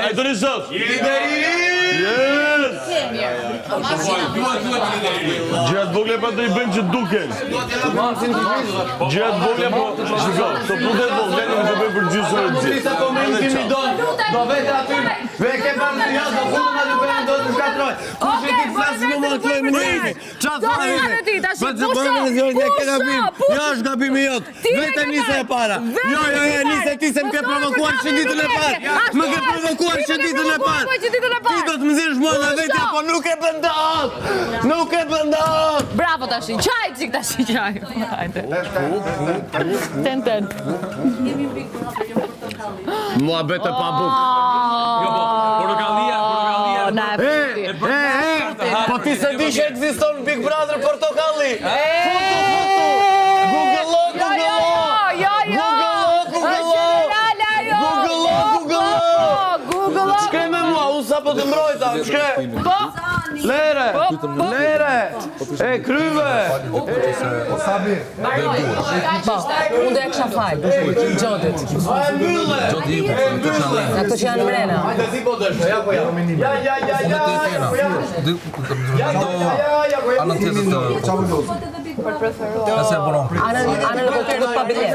Ai do të zot. Yes. Gjatë vogla pa do i bëjmë që duken. Gjatë vogla po, shiko, to putet vogla nuk do bëjmë për gjysmë e gjithë. Sa komenti mi do vetë aty, ve ke bërë ja do fundon aty bëjmë do të shkatroj. Kush e di flasë në moment këtu më jeni. Çfarë jo, është gabimi jot. Vetë nisë e para. Jo, nisë ti se më ke provokuar shënditën e parë. Më ke provokuar shënditën e parë. Ti do të më zish mua në vetë, po nuk e bën dot. Nuk e bën dot. Bravo tash. Çaj çik tash çaj. Hajde. Ten. Muhabet e pa buk. Jo, portokallia. Po ti se di që ekziston Big Brother portokalli. Google. Shkre me mua, unë sa po të mbrojta, shkre. Lere. E kryve. Unë do e kësha fajt, Gjodit. Ato që janë mrena. Anën e votërët pa bilet.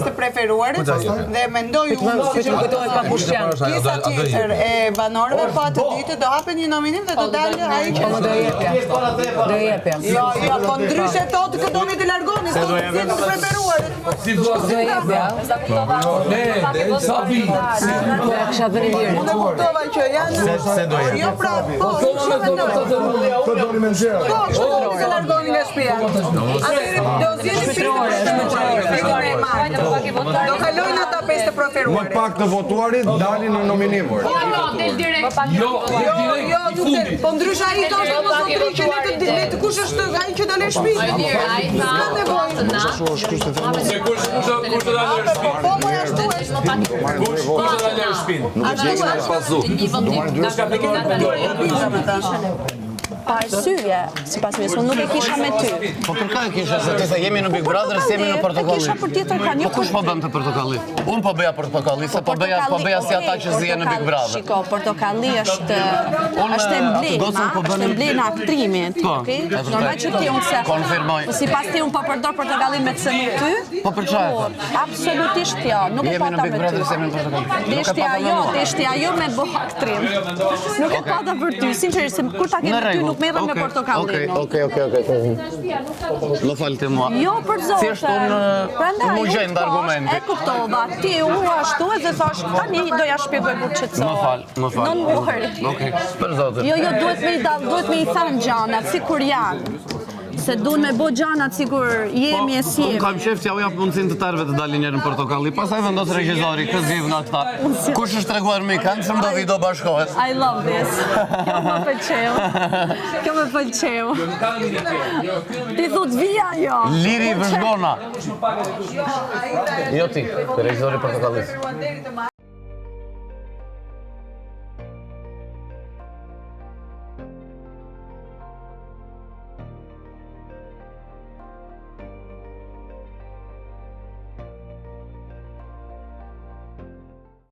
Të preferuarit dhe mendoj unë që kujtohet pa Bushqian. pjesa tjetër e banorëve po atë ditë do hapen një nominim dhe do dalë ai që Do jepja. Jo, po ndryshe thotë që doni të largoni, se të preferuarit. Do jepja. Sabi. Do e kësha vëri lirë. Unë e kuptova që janë... Jo pra, po, shumë mendoj. Po, të largoni nga shtëpia. Atëherë do zgjidhni do kalojnë ata 5 të preferuarit. Më pak të votuarit dalin në nominim. Jo, po ndryshe ai do të mos ndryshë që ne të kush është ai që do lë shtëpi. Ai tha, Se kush do dalë në shtëpi? Po më ashtu Kush do dalë në shtëpi? Pa arsye, sipas mees, unë nuk e kisha me ty. Po përka e kisha se ti se jemi në Big Brother, se jemi në portokalli. Kisha për tjetër kanë Po kush po bën të portokalli? Unë po bëja portokalli, se po bëja si ata që zihen në Big Brother. Shiko, portokalli është emblema aktrimit, okay? Normal që ti unë se Konfirmoj. sipas ti unë po përdor portokallin me të sënë ty. Po për çfarë? Absolutisht jo, nuk e Jemi në pata Big me Brother, se ty. jemi në portokalli. Deshtja jo me bo aktrim. Nuk e pata për ty, sinqerisht, kur ta kemi ty nuk merrem me portokallin. Okej. Më falti mua. Jo për zotë. Thjesht unë mu gjend argumenti. E kuptova, ti u ashtu edhe thash, tani do ja shpjegoj kur qetësohem. Më fal. Non worry. Okej, për zotin. Jo, duhet me i thanë gjanat, si kur janë. Se duhet me bo gjanat si kur jemi e si jemi. Unë kam qef që ja u jap mundësin të tarve të dalin njerë në portokalli, pasaj vendos regjizori, këtë zhivë nga këta. Kush është treguar mi, kanë shumë do video bashkohet. I love this. Kjo më pëlqeu. Ti thot vija jo. Liri vëzhgona. Jo ti, regjizori portokallis.